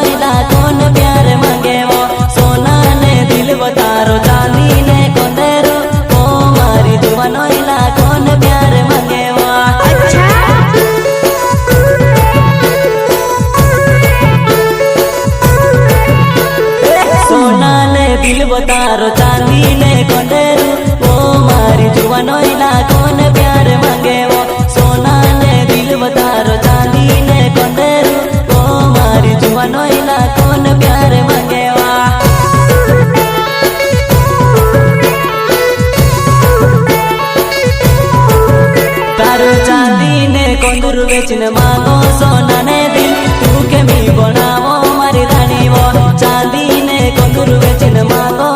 नोइला कौन प्यार मांगे वो सोना ने दिल बतारो चांदी ने कोंदेरो ओ मारी जुआ नोइला कौन प्यार मांगे वो अच्छा सोना ने दिल बतारो चांदी ने कोंदेरो ओ मारी जुआ नोइला कौन प्यार मांगे वो सोना ने दिल बतारो चांदी ने कोंदेरो ओ मारी जुआ नोइला कौन प्यार मांगे वा तारो चांदी ने कोंदूर बेचन मांगो सोना ने दिल तू के मी बनावो मारी रानी वो चांदी ने कोंदूर बेचन मांगो